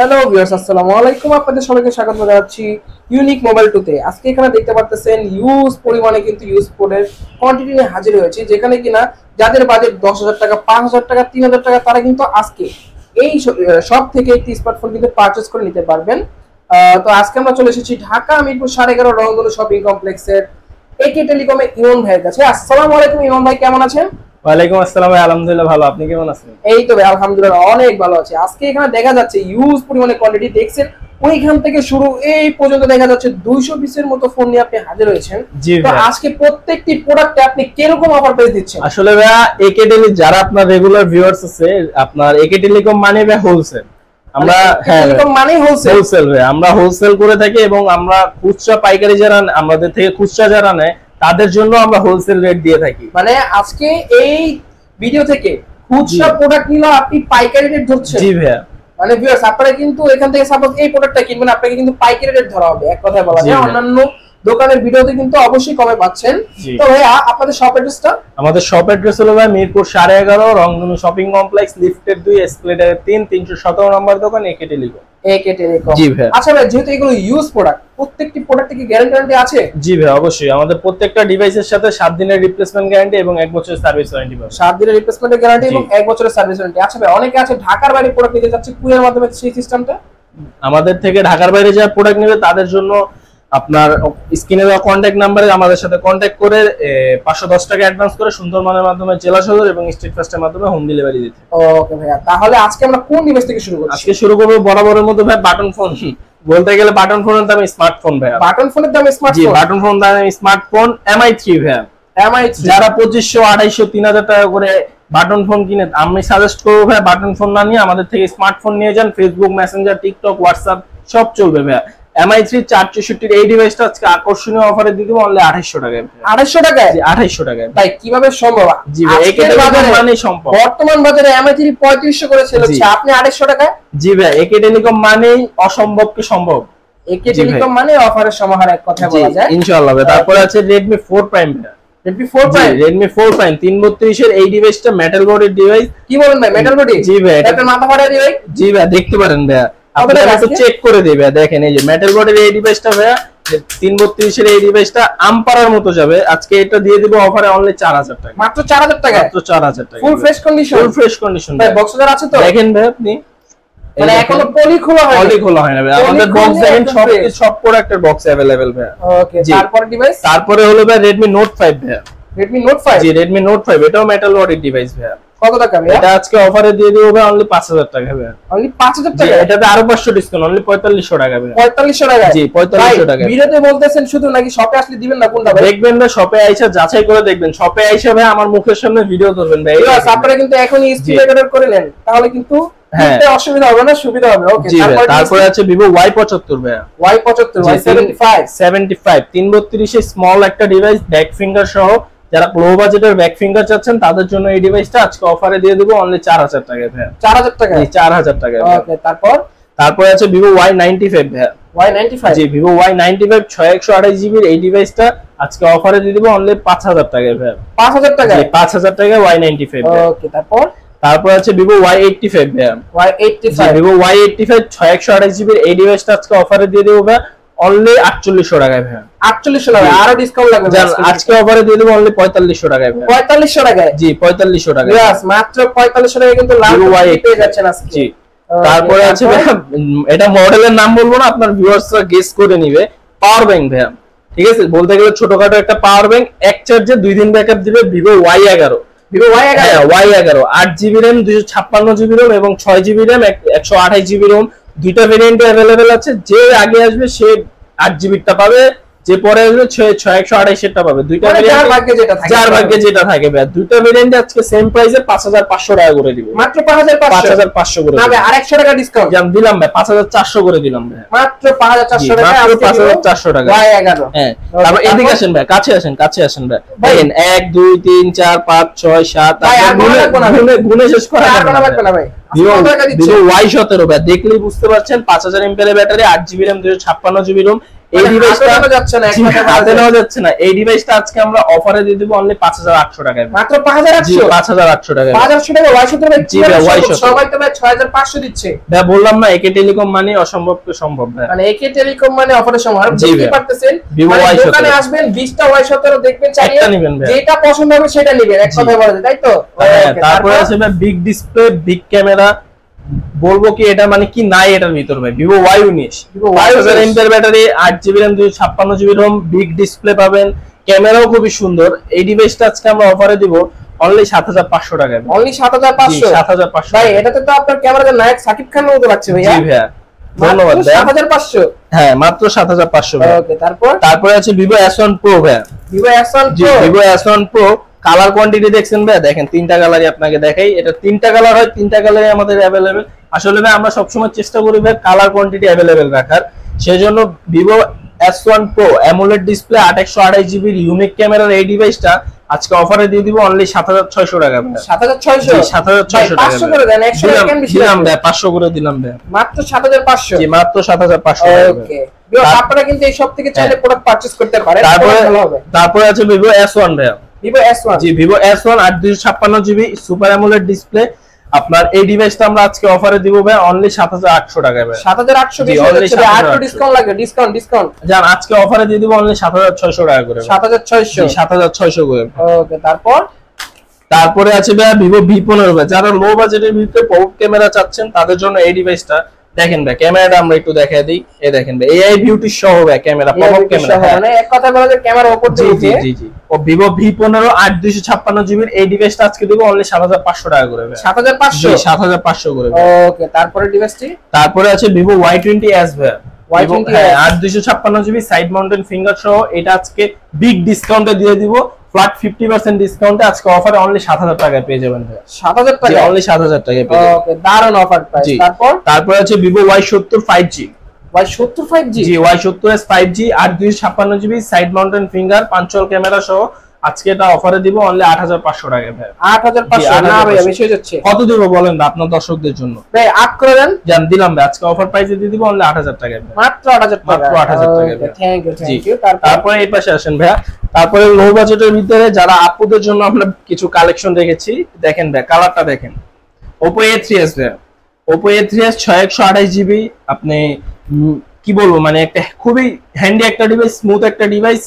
Hello viewers, আসসালামু আলাইকুম। আপনাদের সবাইকে স্বাগত জানাচ্ছি ইউনিক মোবাইল টুতে। আজকে এখানে দেখতে পাচ্ছেন ইউজ পরিমাণে কিন্তু ইউজ ফোনের কোয়ান্টিটি নিয়ে হাজির হয়েছে, যেখানে কিনা যাদের বাজেট 10,000 টাকা, 5,000 টাকা, 3,000 টাকা, তারা কিন্তু আজকে এই সব থেকে একটি স্মার্টফোন কিন্তু পারচেজ করে নিতে পারবেন। তো আজকে আমরা চলে এসেছি ঢাকা মিরপুর 11.5 রংধনু শপিং কমপ্লেক্সের একে টেলিকমে ইমন ভাইয়ের কাছে। আসসালামু আলাইকুম ইমন ভাই, কেমন আছেন? ওয়ালাইকুম আসসালাম ভাই, আলহামদুলিল্লাহ ভালো। আপনি কেমন আছেন? এই তো ভাই আলহামদুলিল্লাহ অনেক ভালো আছি। আজকে এখানে দেখা যাচ্ছে ইউজ পরিমাণে কোয়ান্টিটি দেখছেন, ওইখান থেকে শুরু এই পর্যন্ত দেখা যাচ্ছে 200 পিসের মতো ফোন নিয়ে আপনি হাজির হয়েছেন। তো আজকে প্রত্যেকটি প্রোডাক্টে আপনি কিরকম অফার পেয়ে দিচ্ছেন? আসলে ভাই একে টেলি যারা আপনার রেগুলার ভিউয়ার্স আছে, আপনার একে টেলিকম মানে ভাই হোলসেল। আমরা টেলিকম মানে হোলসেল ভাই, আমরা হোলসেল করে থাকি এবং আমরা খুচরা পাইকারি যারা আমাদের থেকে খুচরা যারা নেয় তাদের জন্য আমরা হোলসেল রেট দিয়ে থাকি। মানে আজকে এই ভিডিও থেকে খুচরা প্রোডাক্ট নিলে আপনি পাইকারি রেট ধরছেন? জি ভাই। মানে ভিউয়ার্স, আপনারা কিন্তু এখান থেকে সাপোজ এই প্রোডাক্টটা কিনবেন, আপনাকে কিন্তু পাইকারি রেট ধরা হবে, এক কথায় বলা যায়। অন্যান্য দোকানের ভিডিওতে কিন্তু অবশ্যই কমে পাচ্ছেন। তো ভাইয়া আপনাদের শপ অ্যাড্রেসটা? আমাদের শপ অ্যাড্রেস হলো ভাই মিরপুর 11.5 রংধনু শপিং কমপ্লেক্স, লিফটের 2, এসকেলেটর 3, 317 নম্বর দোকান, একে টেলিকম। একে টেলিকম। জি ভাই। আচ্ছা ভাই, যেহেতু এগুলো ইউজ প্রোডাক্ট, প্রত্যেকটি প্রোডাক্টে কি গ্যারান্টি আছে? জি ভাই অবশ্যই, আমাদের প্রত্যেকটা ডিভাইসের সাথে 7 দিনের রিপ্লেসমেন্ট গ্যারান্টি এবং 1 বছরের সার্ভিস ওয়ারেন্টি পাবেন। 7 দিনের রিপ্লেসমেন্ট গ্যারান্টি এবং 1 বছরের সার্ভিস ওয়ারেন্টি। আচ্ছা ভাই, অনেকে আছে ঢাকার বাইরে প্রোডাক্ট নিতে যাচ্ছে কুরিয়ার মাধ্যমে, সেই সিস্টেমটা? আমাদের থেকে ঢাকার বাইরে যারা প্রোডাক্ট নেবে তাদের জন্য আপনার স্ক্রিনে দেওয়া কন্টাক্ট নাম্বারে আমাদের সাথে কন্টাক্ট করে 510 টাকা অ্যাডভান্স করে সুন্দরবনের মাধ্যমে জেলা সদর এবং স্ট্রিট ফাস্টের মাধ্যমে হোম ডেলিভারি দিতে। ওকে ভাইয়া, তাহলে আজকে আমরা কোন ডিভাইস থেকে শুরু করব? আজকে শুরু করব বরাবরের মতো ভাই বাটন ফোন। বলতে গেলে বাটন ফোনের দামে স্মার্টফোন ভাই। বাটন ফোনের দামে স্মার্টফোন? জি, বাটন ফোন দামে স্মার্টফোন MI3 ভাই। MI3 যারা 2500, 2800, 3000 টাকা করে বাটন ফোন কিনে, আমি সাজেস্ট করব ভাই বাটন ফোন না নিয়ে আমাদের থেকে স্মার্টফোন নিয়ে যান। ফেসবুক, মেসেঞ্জার, টিকটক, হোয়াটসঅ্যাপ সব চলবে ভাই। MI3 464 এই ডিভাইসটা আজকে আকর্ষণীয় অফারে দিয়ে দেব অনলি 2800 টাকায়। 2800 টাকায়? জি 2800 টাকায়। ভাই কিভাবে সম্ভব? জি ভাই, একের বাজারে মানে সম্ভব। বর্তমান বাজারে MI3 3500 করে সেল হচ্ছে, আপনি 2800 টাকায়? জি ভাই, একে টেলিকম মানেই অসম্ভবকে সম্ভব। একে টেলিকম মানে অফারের সমাহার, এক কথা বলা যায়। ইনশাআল্লাহ ভাই। তারপর আছে Redmi 4 Prime ভাই। Redmi 4 Prime? Redmi 4 Prime 332 এর এই ডিভাইসটা মেটাল বডির ডিভাইস। কি বলেন ভাই, মেটাল বডি? জি ভাই, এটা মাথা ফাটা ডিভাইস? জি ভাই, দেখতে পারেন ভাই, আপনারা একটু চেক করে দিবে। দেখেন এই যে মেটাল বডির এই ডিভাইসটা ভাই, 332 এর এই ডিভাইসটা আমপারার মতো যাবে। আজকে এটা দিয়ে দিব অফারে অনলি 4000 টাকা। মাত্র 4000 টাকা? মাত্র 4000 টাকা। Full fresh condition? Full fresh condition ভাই। বক্সদার আছে তো? দেখেন ভাই, আপনি মানে এখনো পলি খোলা হয়নি? পলি খোলা হয় না ভাই, আমাদের বক্স দেখেন সব প্রোডাক্টের বক্স अवेलेबल ভাই। ওকে, তারপর ডিভাইস? তারপরে হলো ভাই Redmi Note 5 ভাই। Redmi Note 5? জি Redmi Note 5, এটাও মেটাল বডির ডিভাইস ভাই। কত টাকা ভাই? এটা আজকে অফারে দিয়ে দেব ভাই অনলি 5000 টাকা ভাই। অনলি 5000 টাকা? এটাতে আরো 500 ডিসকাউন্ট, অনলি 4500 টাকা ভাই। 4500 টাকা? জি 4500 টাকা। ভিডিওতে বলতেছেন শুধু, নাকি শপে আসলে দিবেন না কোনটা ভাই? দেখবেন না, শপে আইসা যাচাই করে দেখবেন। শপে আইসা ভাই আমার মুখের সামনে ভিডিও করবেন ভাই। আপনারা কিন্তু এখনই স্ক্রিন রেকর্ডার করে নেন, তাহলে কিন্তু অসুবিধা হবে না, সুবিধা হবে। ওকে, তারপরে আছে Vivo Y75 ভাই। Y75, Y75 332 এর স্মল একটা ডিভাইস, ব্যাক ফিঙ্গার সহ। যারা লো বাজেটের ব্যাক ফিঙ্গার চাচ্ছেন তাদের জন্য এই ডিভাইসটা আজকে অফারে দিয়ে দেব অনলি 4000 টাকায় ভাই। 4000 টাকা? জি 4000 টাকায়। ওকে, তারপরে আছে Vivo Y95 ভাই। Y95? জি Vivo Y95 6128 জিবি এই ডিভাইসটা আজকে অফারে দিয়ে দেব অনলি 5000 টাকায় ভাই। 5000 টাকা? জি 5000 টাকায় Y95 ভাই। ওকে, তারপর আছে Vivo Y85 ভাই। Vivo Y85 6128 জিবি এই ডিভাইসটা আজকে অফারে দিয়ে দেব ভাই অনলি 4800 টাকায় ভাই। 4800 টাকা? আরো ডিসকাউন্ট লাগবে? আজকে অফারে দিয়ে দেব অনলি 4500 টাকায় ভাই। 4500 টাকায়? জি 4500 টাকায়। यस, মাত্র 4500 টাকায় কিন্তু লাভ পেয়ে যাচ্ছেন আজকে। জি। তারপরে আছে ভাই, এটা মডেলের নাম বলবো না, আপনার ভিউয়ার্সরা গেস করে নেবে। পাওয়ার ব্যাংক ভাই, ঠিক আছে? বলতে গেলে ছোটখাটো একটা পাওয়ার ব্যাংক, এক চার্জে 2 দিন ব্যাকআপ দিবে। Vivo Y11। Vivo Y11? Y11 8GB RAM, 256GB ROM এবং 6GB RAM, 128GB ROM। দুইটা ভেরিয়েন্টে अवेलेबल আছে। যে আগে আসবে সে 8GB টা পাবে, যে পরে আসবে 128 টা পাবে। দুইটা ভেরিয়েন্ট যার ভাগ্যে যেটা থাকে, যার ভাগ্যে যেটা থাকে ভাই। দুইটা ভেরিয়েন্টে আজকে সেম প্রাইসে 5500 টাকা করে দিব। মাত্র 5500 করে। না ভাই, আর 100 টাকা ডিসকাউন্ট জান দিলাম ভাই, 5400 করে দিলাম ভাই। মাত্র 5400 টাকা? মাত্র 5400 টাকা। Y11? হ্যাঁ। তারপর এদিকে আসেন ভাই, কাছে আসেন ভাই। দেখেন 1 2 3 4 5 6 7 8 গুনে শেষ করা যাবে না ভাই। Vivo Y17 ভাই, দেখলেই বুঝতে পারছেন। 5000 mAh battery, 8GB RAM, 256GB ROM, এই ডিভাইসটা যাচ্ছে না, হাতে নেওয়া যাচ্ছে না। এই ডিভাইসটা আজকে আমরা অফারে দিয়ে দিব অনলি 5800 টাকায়, মাত্র 5800। 5800 টাকায়, 5800 টাকা Y17 ভাই। জি ভাই Y17 সবাই তো ভাই 6500 দিচ্ছে ভাই। বললাম না একে টেলিকম মানে অসম্ভবকে সম্ভব ভাই, মানে একে টেলিকম মানে অফারের সময় আর জি বুঝতে ভাই। পারতেছেন। Vivo মানে Y17 দোকানে আসবেন 20টা Y17 দেখবেন, চাইলে একটা নেবেন ভাই, যেটা পছন্দ হবে সেটা নেবেন, এক কথায় বলা যায়, তাই তো? হ্যাঁ। Okay, তারপরে আছে ভাই বিগ ডিসপ্লে, বিগ ক্যামেরা, বলবো কি এটা মানে কি নাই এটার ভিতর ভাই। Vivo Y19 5000 mAh battery, 8GB RAM, 256GB ROM, big display পাবেন, ক্যামেরাও খুবই সুন্দর। এই ডিভাইসটা আজকে আমরা অফারে দিব অনলি 7500 টাকায়, অনলি 7500। 7500 ভাই এটাতে তো আপনার ক্যামেরাতে নায়ক সাকিব খানের মতো লাগছে ভাইয়া। জি ভাইয়া, ধন্যবাদ ভাই। 7500। হ্যাঁ মাত্র 7500 ভাই। ওকে, তারপরে আছে Vivo S1 Pro ভাই। Vivo S1 জি Pro। Vivo S1 Pro colour quantity দেখছেন ভাই, দেখেন তিনটা কালারই আপনাকে দেখাই। এটা তিনটা কালার হয়, তিনটা কালারই আমাদের अवेलेबल। আসলে ভাই আমরা সবসময় চেষ্টা করি ভাই কালার কোয়ান্টিটি अवेलेबल রাখার, সেজন্য Vivo S1 Pro AMOLED display 8128GB unique ক্যামেরার এই ডিভাইসটা আজকে অফারে দিয়ে দিব অনলি 7600 টাকা ভাই। 7600। 7600 টাকা 500 করে দেন, 100 টাকা বেশি দিলাম ভাই, 500 করে দিলাম ভাই, মাত্র 7500। জি মাত্র 7500 টাকা। ওকে, আপনারা কিন্তু এই সব থেকে চাইলে প্রোডাক্ট পারচেজ করতে পারেন। তারপরে আছে Vivo S1 ভাই। Vivo S1। জি Vivo S1 8256GB super AMOLED display, আপনার এই ডিভাইসটা আমরা আজকে অফারে দিব ভাই অনলি 7800 টাকায় ভাই। 7800 বেশি হচ্ছে, আর একটু ডিসকাউন্ট লাগে, ডিসকাউন্ট জান আজকে অফারে দিয়ে দিব অনলি 7600 টাকা করে, 7600। 7600 করে। ওকে, তারপরে আছে ভাই Vivo V15 ভাই। যারা লো বাজেটের ভিতরে পপ ক্যামেরা চাচ্ছেন তাদের জন্য এই ডিভাইসটা দেখেন ভাই। ক্যামেরাটা আমরা একটু দেখায় দিই, এই দেখেন ভাই AI বিউটি সহ ভাই ক্যামেরা, পপ ক্যামেরা, মানে এক কথা বলা যায় ক্যামেরা উপর দিয়ে। জি ও Vivo V15 8256GB এই ডিভাইসটা আজকে দেব অনলি 7500 টাকা করে ভাই। 7500। 7500 করে। ওকে, তারপরে ডিভাইসটি তারপরে আছে Vivo Y20s ভাই। Y20s 8256GB side mountain finger সহ, এটা আজকে বিগ ডিসকাউন্টে দিয়ে দিব, ফ্ল্যাট 50% ডিসকাউন্টে আজকে অফারে অনলি 7000 টাকায় পেয়ে যাবেন ভাই। 7000 টাকা, অনলি 7000 টাকায় পেয়ে যাবেন। ওকে, দারুণ অফার প্রাইস। তারপরে আছে Vivo Y70 5G। Y70 5G। জি Y70s 5G 8256GB side mountain finger, পাঁচচল ক্যামেরা সহ আজকে এটা অফারে দিব অনলি 8500 টাকায় ভাই। 8500 না ভাই, বেশি হয়ে যাচ্ছে। কত দেব বলেন আপনার দর্শকদের জন্য? ভাই 8 করে দেন। জান দিলাম ভাই, আজকে অফার প্রাইসে দিয়ে দিব অনলি 8000 টাকায় ভাই। মাত্র 8000 টাকা, মাত্র 8000 টাকায় ভাই। Thank you. তারপরে এই পাশে আসেন ভাই। তারপরে লো বাজেটের ভিতরে যারা আপুদের জন্য আমরা কিছু কালেকশন রেখেছি, দেখেন ভাই কালারটা দেখেন। Oppo A3s ভাই। Oppo A3s 6128GB, আপনি কি বলবো মানে একটা খুবই হ্যান্ডি একটা ডিভাইস, স্মুথ একটা ডিভাইস,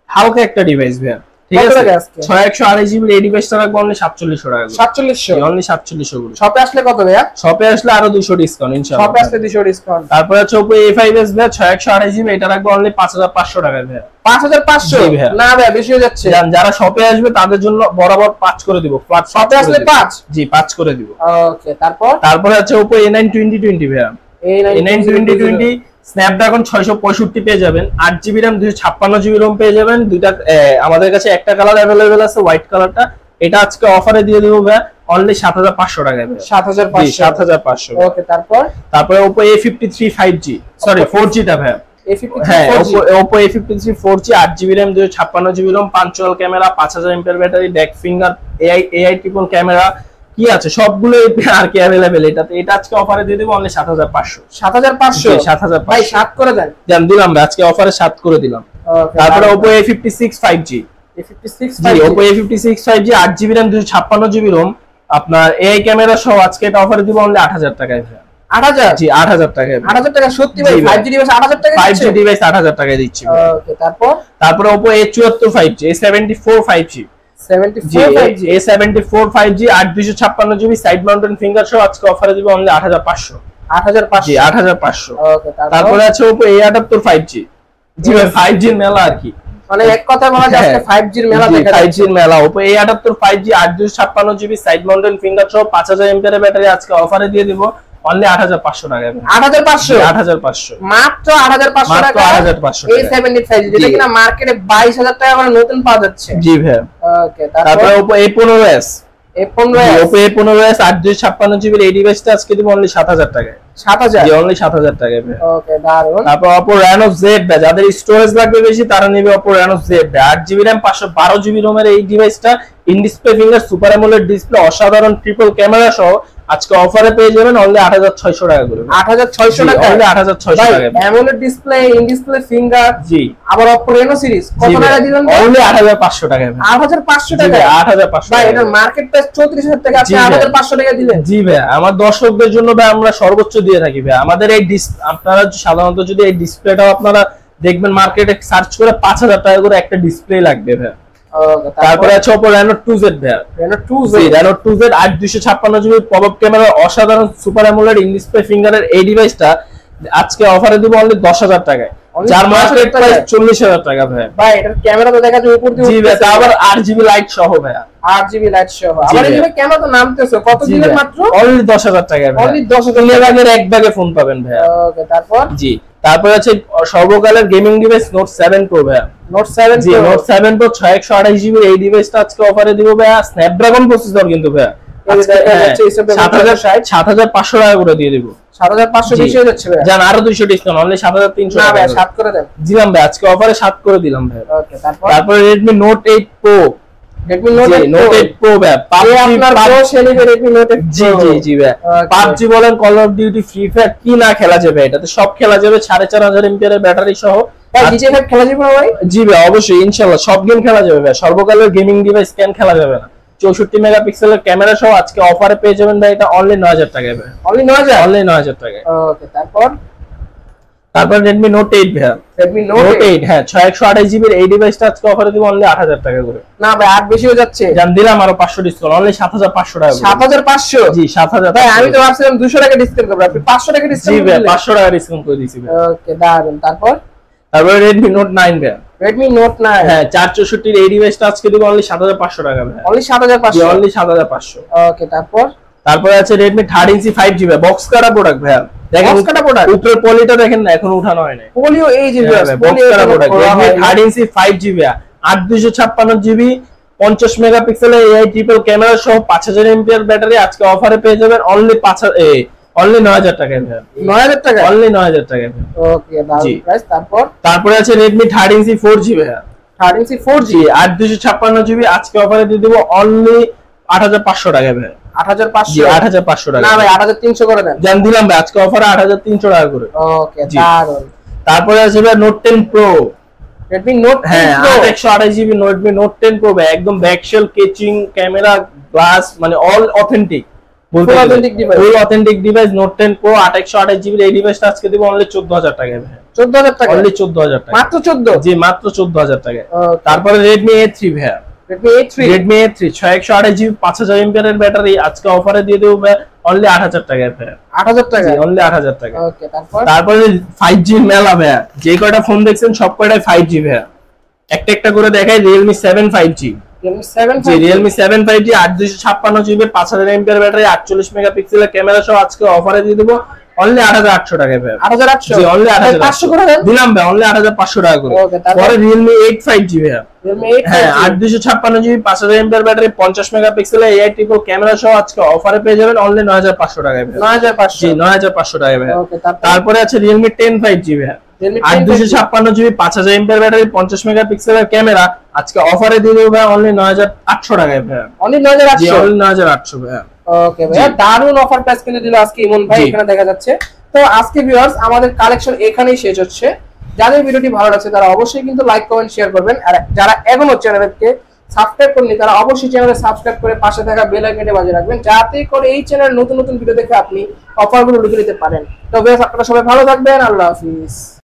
হালকা একটা ডিভাইস ভাই। ঠিক আছে, 6128GB এই ডিভাইসটা রাখবো অনলি 4700 টাকা। 4700, অনলি 4700 করে। শপে আসলে কত ভাইয়া? শপে আসলে আরো 200 ডিসকাউন্ট ইনশাআল্লাহ। শপে আসলে 200 ডিসকাউন্ট। তারপর আছে Oppo A5s ভাই 6128GB, এটা রাখবো অনলি 5500 টাকা ভাই। 5500 না ভাই, বেশি হয়ে যাচ্ছে। যারা শপে আসবে তাদের জন্য বরাবর 5 করে দিব, ফ্ল্যাট শপে আসলে 5। জি 5 করে দিব। ওকে, তারপরে আছে Oppo A9 2020 ভাই। A9 2020 স্ন্যাপড্রাগন 665 পেয়ে যাবেন, 8GB RAM 256GB ROM পেয়ে যাবেন। দুইটা আমাদের কাছে একটা কালার अवेलेबल আছে, হোয়াইট কালারটা। এটা আজকে অফারে দিয়ে দেব ভাই অনলি 7500 টাকায় ভাই। 7500। ওকে, তারপরে Oppo A53 5G, sorry 4G টা ভাই। হ্যাঁ Oppo A53 4G 8GB RAM 256GB ROM, পাঁচচল camera, 5000 mAh battery, back finger, AI triple camera, কি আছে সবগুলো আর কি अवेलेबल এটাতে। এটা আজকে অফারে দিয়ে দেব অনলি 7500। 7500 ভাই, 7 করে দেন। জান দিলাম ভাই, আজকে অফারে 7 করে দিলাম। তারপরে Oppo A56 5G। Oppo A56 5G 8GB RAM 256GB ROM, আপনার AI ক্যামেরা সহ আজকে এটা অফারে দিব অনলি 8000 টাকায় ভাই। 8000? জি 8000 টাকায়। 8000 টাকা সত্যি ভাই? 5G ডিভাইস 8000 টাকা দিচ্ছে? 5G ডিভাইস 8000 টাকায় দিচ্ছি। ওকে, তারপরে Oppo A74 5G, A74 5G, 74 5G, A74 5G 8256GB side mountain finger সহ আজকে অফারে দিব অনলি 8500। 8500? জি 8500। ওকে, তারপরে আছে Oppo A78 5G। জি ভাই 5G এর মেলা আর কি, মানে এক কথা বলা যায় আজকে 5G এর মেলা দেখা যাচ্ছে। 5G এর মেলা। Oppo A78 5G 8256GB side mountain finger সহ 5000 mAh ব্যাটারি আজকে অফারে দিয়ে দিব অনলি 8500 টাকায়। 8500? 8500, মাত্র 8500 টাকা। 8500 A75 যেটা কিনা মার্কেটে 22000 টাকা করে নতুন পাওয়া যাচ্ছে। জি ভাই। ওকে, তারপরে Oppo A15s। A15s Oppo A15s 8256GB এই ডিভাইসটা আজকে দিব অনলি 7000 টাকায়। 7000? জি অনলি 7000 টাকায় ভাই। ওকে, দারুন। তারপর Oppo Reno Z ভাই, যাদের স্টোরেজ লাগবে বেশি তারা নেবে Oppo Reno Z ভাই। 8GB RAM 512GB ROM এর এই ডিভাইসটা in display finger super AMOLED display, অসাধারণ ট্রিপল ক্যামেরা সহ আজকে অফারে পেয়ে যাবেন অনলি 8600 টাকা করে। 8600 টাকা অনলি 8600 টাকা। AMOLED display, in display finger, জি আবার Oppo Reno সিরিজ কত টাকা দিবেন? অনলি 8500 টাকা। 8500 টাকা? 8500 ভাই এটার মার্কেট প্রাইস 34000 টাকা, আপনি 8500 টাকা দিলেন? জি ভাই, আমার দর্শকদের জন্য ভাই আমরা সর্বোচ্চ দিয়ে থাকি ভাই। আমাদের এই আপনারা সাধারণত যদি এই ডিসপ্লেটাও আপনারা দেখবেন মার্কেটে সার্চ করে 5000 টাকা করে একটা ডিসপ্লে লাগবে ভাই। তারপরে আছে Oppo Reno 2Z ভাই। Reno 2Z, Reno 2Z 8256 GB popup camera, অসাধারণ সুপার অ্যামোলেড ইন ডিসপ্লে ফিঙ্গারের এই ডিভাইসটা আজকে অফারে দিব অনলি 10000 টাকায়, যার মার্কেট প্রাইস 40000 টাকা ভাই। ভাই এটার ক্যামেরা তো দেখা যায় উপর দিয়ে জি ভাই, আবার 8GB লাইট সহ ভাই, 8GB লাইট সহ। আবার এই যে ক্যামেরা তো নামতেছে কত দিনের মাত্র? অনলি 10000 টাকায় ভাই। অনলি 10000 টাকার এক ব্যাগে ফোন পাবেন ভাই। ওকে, তারপর? জি, তারপর আছে সর্বকালের গেমিং ডিভাইস Note 7 Pro ভাই। Note 7 জি, Note 7 Pro 6128GB এই ডিভাইসটা আজকে অফারে দিব ভাই। স্ন্যাপড্রাগন প্রসেসর কিন্তু ভাই 7500 টাকা করে দিয়ে দিব। 7500 বেশি হয়ে যাচ্ছে ভাই। জান আরো 200 ডিসকাউন্ট, অনলি 7300 না টাকা। ভাই 7 করে দেন। দিলাম ভাই, আজকে অফারে 7 করে দিলাম ভাই। ওকে, তারপর Redmi Note 8 Pro। Redmi Note 8 Pro ভাই, আপনার বড় সেলিবে Redmi Note 8 জি জি জি ভাই। PUBG বলেন, call of duty, free fire কি না খেলা যাবে, এটাতে সব খেলা যাবে। 4500 এমপিআর ব্যাটারি সহ। ভাই GTA 5 খেলা যাবে না ভাই? জি ভাই অবশ্যই, ইনশাআল্লাহ সব গেম খেলা যাবে ভাই। সর্বকালের গেমিং ডিভাইস কেন খেলা যাবে না? 64 মেগাপিক্সেলের ক্যামেরা সহ আজকে অফারে পেয়ে যাবেন ভাই, এটা অনলি 9000 টাকায় ভাই। অনলি 9000? অনলি 9000 টাকায়। ওকে, তারপর Redmi Note 8 ভাই। Redmi Note 8 হ্যাঁ 6128GB এই ডিভাইসটা আজকে অফারে দিব অনলি 8000 টাকা করে। না ভাই, আর বেশি হয়ে যাচ্ছে। জান দিলাম আরো 500 ডিসকাউন্ট, অনলি 7500 টাকা করে। 7500? জি 7000। ভাই আমি তো ভাবছিলাম 200 টাকা ডিসকাউন্ট করবেন, আপনি 500 টাকা জি ডিসকাউন্ট ভাই, করলেন। 500 টাকা ডিসকাউন্ট করে দিয়েছি ভাই। ওকে, দারুন। তারপর Redmi Note 9 ভাই। Redmi Note 9 হ্যাঁ 464 এই ডিভাইসটা আজকে দিব অনলি 7500 টাকা ভাই। অনলি 7500? জি অনলি 7500। ওকে, তারপর আছে Redmi 13C 5G ভাই, বক্স কাটা প্রোডাক্ট ভাই। দেখেন বক্স কাটা প্রোডাক্ট, উপরের পলিটা দেখেন না, এখনো উঠানো হয় নাই। পোলিও এই যে বক্স কাটা প্রোডাক্ট Redmi 13C 5G ভাই, 8256GB 50 মেগাপিক্সেলের AI ট্রিপল ক্যামেরা সহ 5000 এমপিআর ব্যাটারি আজকে অফারে পেয়ে যাবেন অনলি 9000 টাকায় ভাই। 9000 টাকা? অনলি 9000 টাকায় ভাই। ওকে, দারুন প্রাইস। তারপরে আছে Redmi 13C 4G ভাই। 13C 4G 8256GB আজকে অফারে দিয়ে দেব অনলি 8500 টাকায় ভাই। 8500? জি 8500 টাকা। না ভাই 8300 করে দেন। জান দিলাম ভাই, আজকে অফারে 8300 টাকা করে। ওকে, দারুন। তারপরে আছে ভাই Note 10 Pro। Redmi Note 10 হ্যাঁ Pro 128GB Redmi Note 10 Pro ভাই, একদম ব্যাকশেল কেচিং ক্যামেরা গ্লাস মানে অল অথেন্টিক, বলতে Full authentic device। ফুল authentic device Note 10 Pro 128GB এই ডিভাইসটা আজকে দিব অনলি 14000 টাকায় ভাই। 14000 টাকা? অনলি 14000 টাকা। মাত্র 14? জি মাত্র 14000 টাকায়। ওকে, তারপরে Redmi A3 ভাই। Redmi A3 6128GB 5000 MPR battery আজকে অফারে দিয়ে দেব ভাই অনলি 8000 টাকায় ভাই। 8000 টাকা? জি অনলি 8000 টাকা। ওকে, তারপরে 5G মেলা ভাই, যে কয়টা ফোন দেখছেন সব কয়টাই 5G ভাই। একটা একটা করে দেখাই। Realme 7 5G। Realme 7 জি Realme 7 5G 8256GB 5000 MPR battery 48 মেগাপিক্সেলের ক্যামেরা সহ আজকে অফারে দিয়ে দেব অনলি 8800 টাকায় ভাই। 8800? জি অনলি 500 করে দেন। দিলাম ভাই অনলি 8500 টাকা করে। ওকে, তারপর? পরে Realme 8 5G ভাই। Realme 8 হ্যাঁ 5G 8256GB 5000 এমপিআর ব্যাটারি 50 মেগাপিক্সেলের AI ট্রিপল ক্যামেরা সহ আজকে অফারে পেয়ে যাবেন অনলি 9500 টাকায় ভাই। 9500? জি 9500 টাকায় ভাই। ওকে, তারপরে আছে Realme 10 5G ভাই। Realme 10 8256GB 5000 এমপিআর ব্যাটারি 50 মেগাপিক্সেলের ক্যামেরা আজকে অফারে দিয়ে দেব ভাই অনলি 9800 টাকায় ভাই। অনলি জি 9800? অনলি 9800 ভাই। ওকে ভাই, দারুন অফার প্রাইস কিন্তু দিল আজকে ইমন ভাই, জি। এখানে দেখা যাচ্ছে। তো আজকে ভিউয়ার্স আমাদের কালেকশন এখানেই শেষ হচ্ছে। যাদের ভিডিওটি ভালো লাগছে তারা অবশ্যই কিন্তু লাইক কমেন্ট শেয়ার করবেন, আর যারা এখনো চ্যানেলকে সাবস্ক্রাইব করেননি তারা অবশ্যই চ্যানেলে সাবস্ক্রাইব করে পাশে থাকা বেল আইকনটি বাজিয়ে রাখবেন, যাতে করে এই চ্যানেলের নতুন নতুন ভিডিও দেখে আপনি অফারগুলো লুকিয়ে নিতে পারেন। তো ভিউয়ার্স আপনারা সবাই ভালো থাকবেন, আল্লাহ হাফেজ।